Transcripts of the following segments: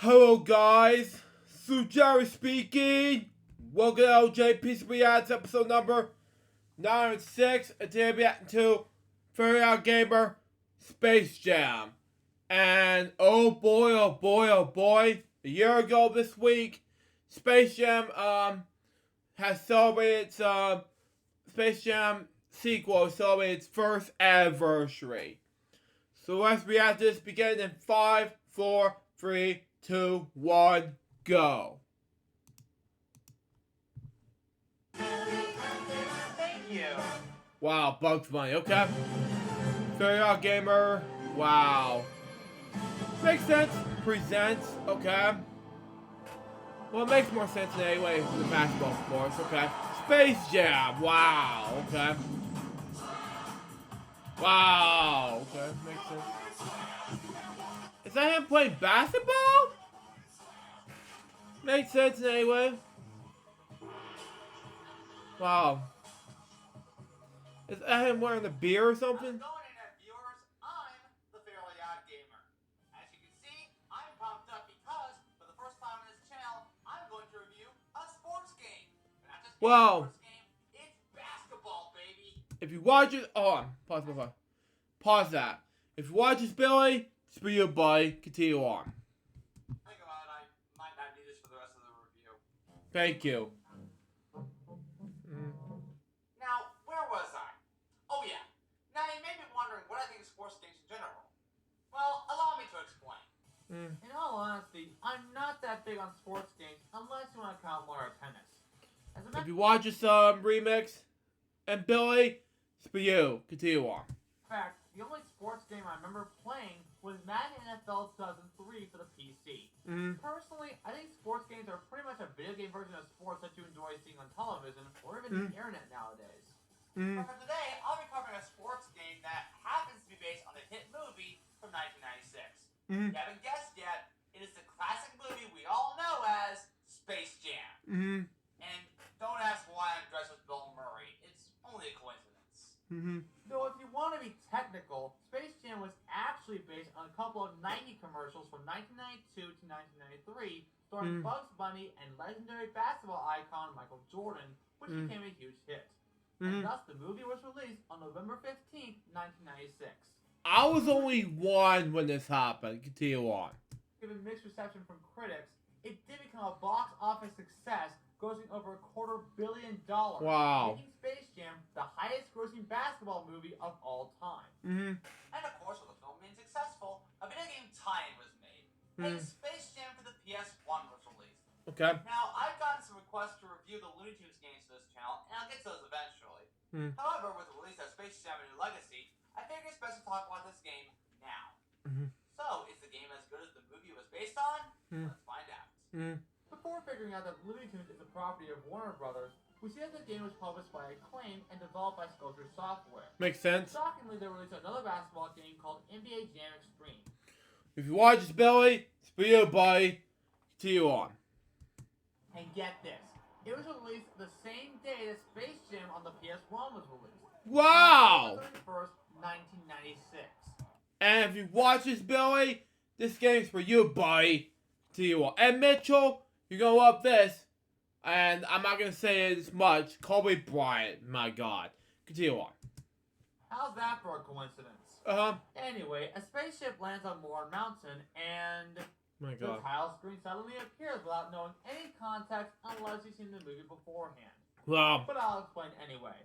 Hello guys, Jerry speaking. Welcome to LJPCBM episode number 906. And today we'll be acting to OddGamer Space Jam. And oh boy, a year ago this week, Space Jam has celebrated its Space Jam sequel, celebrated its first anniversary. So let's react to this beginning in 5, 4, 3, 2, 1, go. Thank you. Wow, Bugs Bunny, okay. OddGamer, wow. Makes sense, presents, okay. Well, it makes more sense than anyway for the basketball sports, okay. Space Jam, wow, okay. Wow, okay, makes sense. Is that him playing basketball? Makes sense anyway. Wow. Is that him wearing a beer or something? How's it going, internet viewers? I'm the Fairly Odd Gamer. As you can see, I'm pumped up because for the first time on this channel, I'm going to review a sports game. But not just Wow. a sports game, it's basketball, baby. If you watch it, pause that. If you watch this, Billy, it's for you, buddy. Continue on. Think about it, I might not need this for the rest of the review. Thank you. Now, where was I? Oh yeah. Now you may be wondering what I think of sports games in general. Well, allow me to explain. In all honesty, I'm not that big on sports games unless you want to count more tennis. As a If you watch this remix, and Billy, it's for you. Continue on. fact, the only sports game I remember playing was Madden NFL 2003 for the PC. Personally, I think sports games are pretty much a video game version of sports that you enjoy seeing on television or even the internet nowadays. But for today, I'll be covering a sports game that happens to be based on the hit movie from 1996. If you haven't guessed yet, it is the classic movie we all know as Space Jam. And don't ask why I'm dressed with Bill Murray. It's only a coincidence. Though if you want to be technical, Space Jam was actually based on a couple of 90 commercials from 1992 to 1993, starring Bugs Bunny and legendary basketball icon Michael Jordan, which became a huge hit. And thus the movie was released on November 15th, 1996. I was only 1 when this happened. Continue on. Given mixed reception from critics, it did become a box office success, grossing over $250 million. Wow. Making Space Jam the highest grossing basketball movie of all time. And of course, with the film being successful, a video game tie-in was made. And Space Jam for the PS1 was released. Okay. Now, I've gotten some requests to review the Looney Tunes games to this channel, and I'll get to those eventually. However, with the release of Space Jam: A New Legacy, I figured it's best to talk about this game now. So, is the game as good as the movie it was based on? Let's find out. Before figuring out that Looney Tunes is a property of Warner Brothers, we see that the game was published by Acclaim and developed by Sculpture Software. Makes sense. Shockingly, they released another basketball game called NBA Jam Extreme. If you watch this, Billy, it's for you, buddy. Continue on. And get this, it was released the same day that Space Jam on the PS1 was released. Wow! On October 31st, 1996. And if you watch this, Billy, this game's for you, buddy. Continue on. And Mitchell, you're gonna love this. And I'm not gonna say it as much. Kobe Bryant, my God. Continue on. How's that for a coincidence? Anyway, a spaceship lands on Mourne Mountain, and My the God. title screen suddenly appears without knowing any context unless you've seen the movie beforehand. Wow. But I'll explain anyway.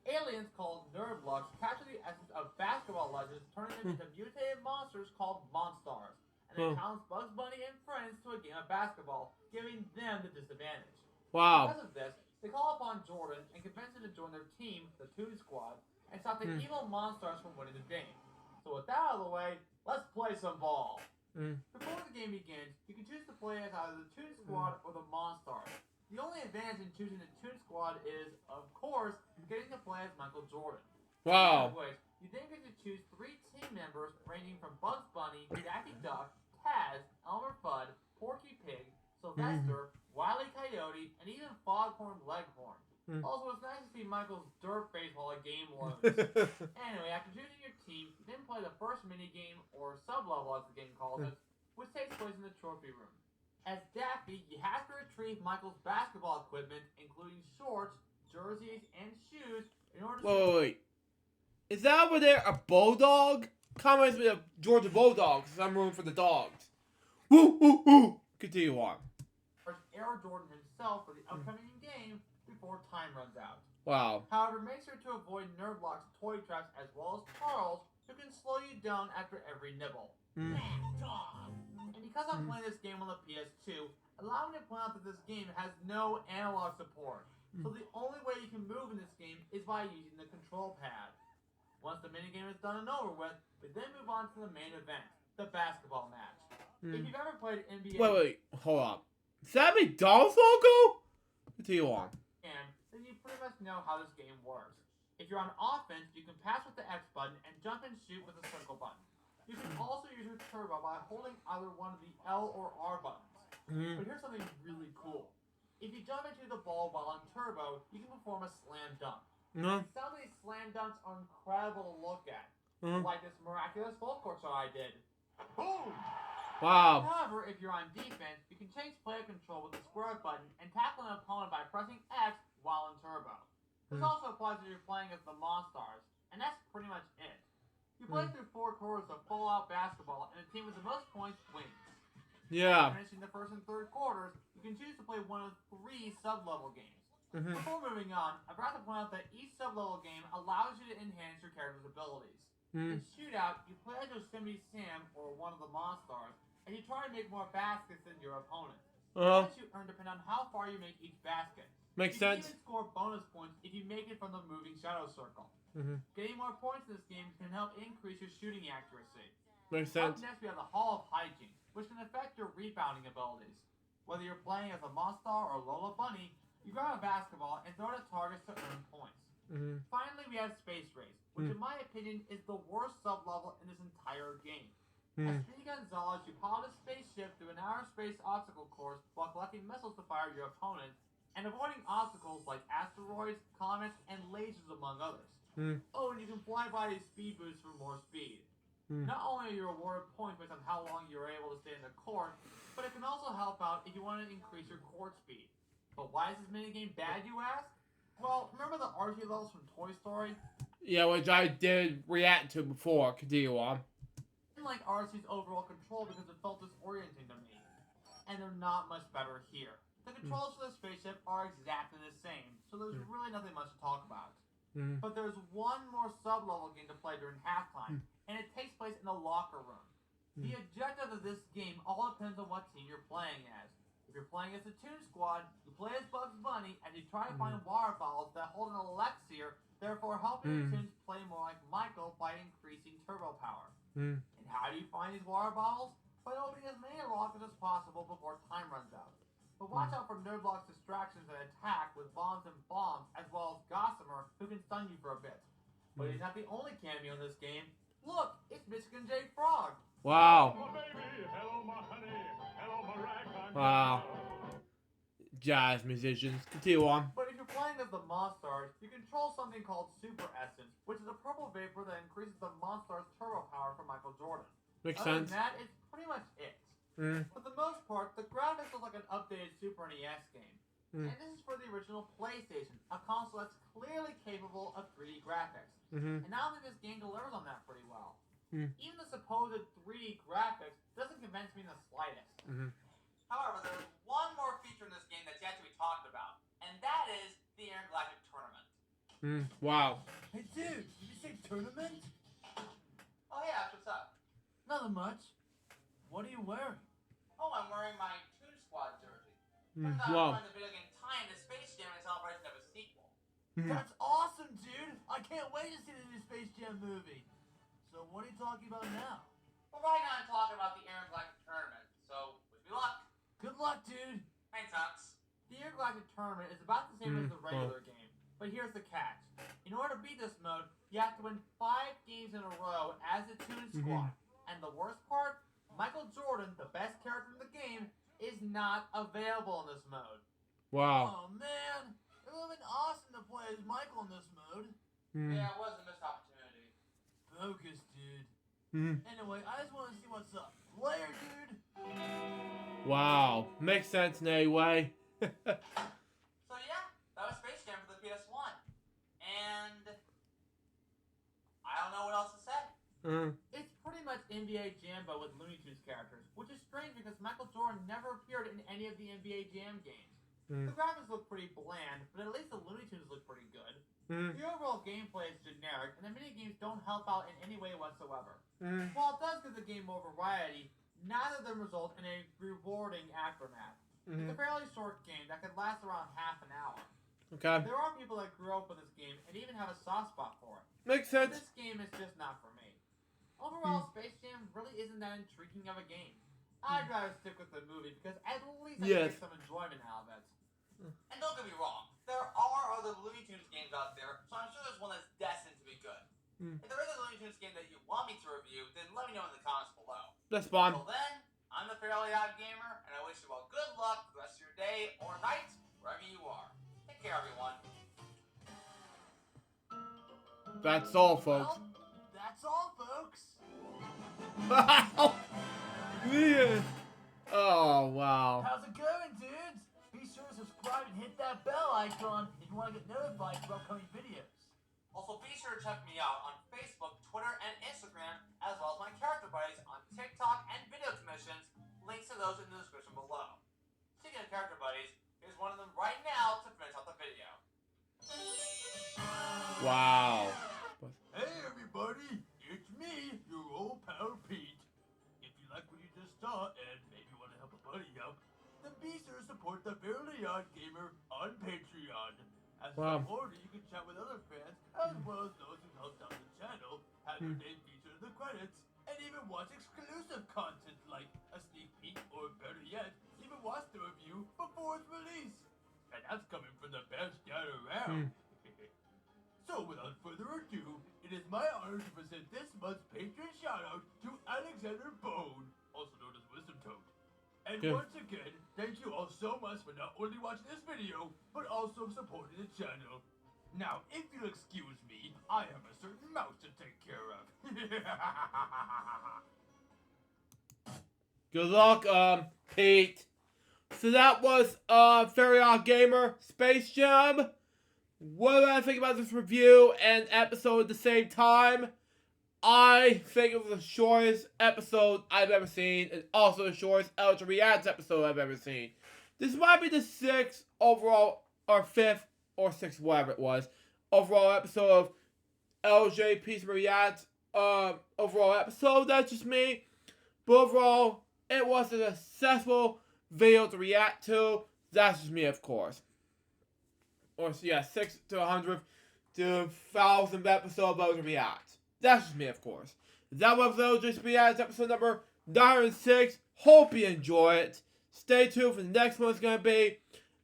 Aliens called Nerdlucks capture the essence of basketball legends, turning them into mutated monsters called Monstars, and they challenge Bugs Bunny and friends to a game of basketball, giving them the disadvantage. Wow. Because of this, they call upon Jordan and convince him to join their team, the Toon Squad, and stop the evil Monstars from winning the game. So with that out of the way, let's play some ball. Before the game begins, you can choose to play as either the Toon Squad or the Monstars. The only advantage in choosing the Toon Squad is, of course, getting to play as Michael Jordan. Wow. Anyways, you then get to choose 3 team members ranging from Bugs Bunny, Daffy Duck, Taz, Elmer Fudd, Porky Pig, Sylvester, Wile E. Coyote, and even Foghorn Leghorn. Also, it's nice to see Michael's dirt face while a game learns. Anyway, after choosing your team, you then play the first minigame, or sub-level as the game calls it, which takes place in the trophy room. As Daffy, you have to retrieve Michael's basketball equipment, including shorts, jerseys, and shoes, in order to... Wait. Is that over there a bulldog? Comments me of Georgia Bulldogs, because I'm rooting for the dogs. Woo, woo, woo. Continue on. Air Jordan himself for the upcoming game before time runs out. Wow. However, make sure to avoid Nerdblock's toy traps as well as Charles, who can slow you down after every nibble. And because I'm playing this game on the PS2, allow me to point out that this game has no analog support. So the only way you can move in this game is by using the control pad. Once the minigame is done and over with, we then move on to the main event, the basketball match. If you've ever played NBA... Wait, hold on. Is that a McDonald's logo? Continue on. Then you pretty much know how this game works. If you're on offense, you can pass with the X button and jump and shoot with the circle button. You can also use your turbo by holding either one of the L or R buttons. But here's something really cool. If you jump into the ball while on turbo, you can perform a slam dunk. Some of these slam dunks are incredible to look at. Like this miraculous full court shot I did. Boom! Wow. However, if you're on defense, you can change player control with the square button and tackle an opponent by pressing X while in turbo. This also applies if you're playing as the Monstars, and that's pretty much it. You play through 4 quarters of full-out basketball, and the team with the most points wins. Yeah. After finishing the first and third quarters, you can choose to play one of 3 sub-level games. Before moving on, I forgot to point out that each sub-level game allows you to enhance your character's abilities. In Shootout, you play as Yosemite Sam, or one of the Monstars, and you try to make more baskets than your opponent. The points you earn depend on how far you make each basket. Makes you sense. can even score bonus points if you make it from the moving shadow circle. Getting more points in this game can help increase your shooting accuracy. Makes sense. Up next, we have the Hall of Hygiene, which can affect your rebounding abilities. Whether you're playing as a Monstar or Lola Bunny, you grab a basketball and throw it at targets to earn points. Finally, we have Space Race, which in my opinion is the worst sub-level in this entire game. As Speedy Gonzalez, you pilot a spaceship through an outer space obstacle course while collecting missiles to fire at your opponent, and avoiding obstacles like asteroids, comets, and lasers, among others. Oh, and you can fly by these speed boosts for more speed. Not only are you awarded points based on how long you're able to stay in the court, but it can also help out if you want to increase your court speed. But why is this minigame bad, you ask? Well, remember the Archie levels from Toy Story? Yeah, which I did react to before. Continue on. I didn't like Archie's overall control because it felt disorienting to me. And they're not much better here. The controls for the spaceship are exactly the same, so there's really nothing much to talk about. But there's one more sub-level game to play during halftime, and it takes place in the locker room. The objective of this game all depends on what team you're playing as. If you're playing as the Toon Squad, you play as Bugs Bunny, and you try to find water bottles that hold an elixir, therefore helping your Toons play more like Michael by increasing turbo power. And how do you find these water bottles? By opening as many lockers as possible before time runs out. But watch out for Nerdblock's distractions and attack with bombs and bombs, as well as Gossamer, who can stun you for a bit. But he's not the only cameo in this game. Look, it's Michigan J. Frog. Wow. Hello, my baby. Hello, my honey. Hello, my ragtime. Wow. Jazz musicians. Continue on. But if you're playing as the Monstars, you control something called Super Essence, which is a purple vapor that increases the Monstars' turbo power for Michael Jordan. Makes Other sense. than that, it's pretty much it. For the most part, the graphics look like an updated Super NES game. And this is for the original PlayStation, a console that's clearly capable of 3D graphics. And I don't think this game delivers on that pretty well. Even the supposed 3D graphics doesn't convince me in the slightest. However, there's one more feature in this game that's yet to be talked about, and that is the Intergalactic Tournament. Wow. Hey dude, did you say tournament? Oh yeah, what's up? Nothing much. What are you wearing? Oh, I'm wearing my Toon Squad jersey. Wow. I'm the video game tie-in to Space Jam in celebration of a sequel. That's awesome, dude! I can't wait to see the new Space Jam movie. So what are you talking about now? Well, right now I'm talking about the Intergalactic Tournament, so wish me luck. Good luck, dude! Thanks, Hux. The Intergalactic Tournament is about the same as the regular game, but here's the catch. In order to beat this mode, you have to win 5 games in a row as the Toon Squad. And the worst part? Michael Jordan, the best character in the game, is not available in this mode. Wow. Oh man, it would have been awesome to play as Michael in this mode. Yeah, it was a missed opportunity. Focus, dude. Anyway, I just want to see what's up. Later, dude! Wow. Makes sense in any way. So yeah, that was Space Jam for the PS1. And I don't know what else to say. It's pretty much NBA Jam but with Looney Tunes characters, which is strange because Michael Jordan never appeared in any of the NBA Jam games. The graphics look pretty bland, but at least the Looney Tunes look pretty good. The overall gameplay is generic, and the minigames don't help out in any way whatsoever. While it does give the game more variety, neither of them result in a rewarding aftermath. It's a fairly short game that could last around half an hour. Okay. There are people that grew up with this game and even have a soft spot for it. Makes But sense. this game is just not for me. Overall, Space Jam really isn't that intriguing of a game. I'd rather stick with the movie because at least I can get some enjoyment out of it. And don't get me wrong, there are other Looney Tunes games out there, so I'm sure there's one that's destined to be good. If there is a Looney Tunes game that you want me to review, then let me know in the comments below. That's fine. Until then, I'm the Fairly Odd Gamer, and I wish you all good luck for the rest of your day or night, wherever you are. Take care, everyone. That's all, folks. Well, that's all, folks. Yeah. Oh, wow. How's it going, dudes? Be sure to subscribe and hit that bell icon if you want to get notified for upcoming videos. Also, be sure to check me out on Facebook, Twitter, and Instagram, as well as my character buddies on TikTok and video commissions. Links to those in the description below. Speaking of character buddies, here's one of them right now to finish off the video. Wow. Hey everybody, it's me, your old pal Pete. If you like what you just saw and maybe want to help a buddy out, then be sure to support the Fairly Odd Gamer on Patreon. As a supporter, you can chat with other fans, as well as those who helped out the channel, have their name featured in the credits, and even watch exclusive content like a sneak peek or better yet, even watch the review before it's released. And that's coming from the best guy around. So without further ado, it is my honor to present this month's patron shoutout to Alexander Bone, also known as Wisdom Toad. And once again, thank you all so much for not only watching this video, but also supporting the channel. Now, if you'll excuse me, I have a certain mouse to take care of. Good luck, Pete. So that was, Fairly Odd Gamer Space Jam. What do I think about this review and episode at the same time? I think it was the shortest episode I've ever seen, and also the shortest LJPCBM episode I've ever seen. This might be the 6th overall, or 5th, or 6th, whatever it was, overall episode of LJPCBM, overall episode. That's just me. But overall, it was a successful video to react to. That's just me, of course. Or, yeah, 6 to 100 to 1,000th episode of LJPCBM. That's just me, of course. That was LJPCBM episode number 906. Hope you enjoy it. Stay tuned for the next one. It's going to be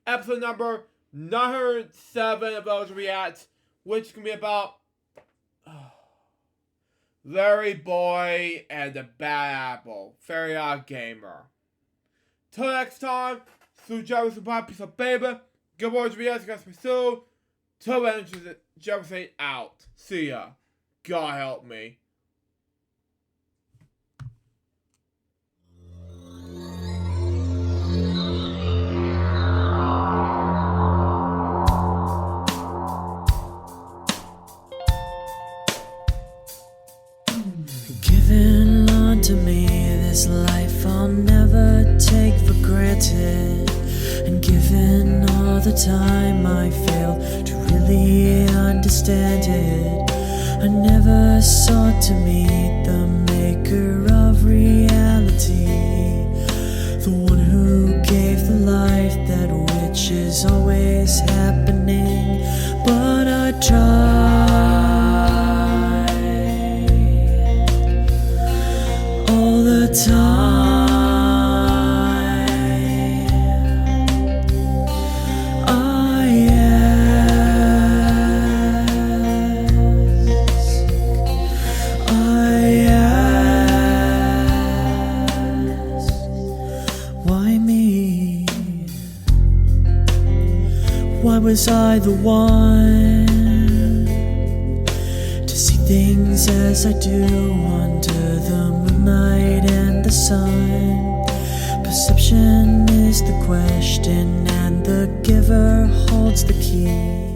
episode number 907 of LJPCBM, which is going to be about Larry Boy and the Bad Apple. Fairly Odd Gamer. Till next time, through Jerry's piece of baby. Good boys, videos, guys, pursue. Till then, Jefferson out. See ya. God help me. Given unto me this life I'll never take for granted, and given all the time I fail to really understand it, I never sought to meet the maker of reality, the one who gave the life that which is always happening, but I tried all the time. Why was I the one to see things as I do under the moonlight and the sun? the key.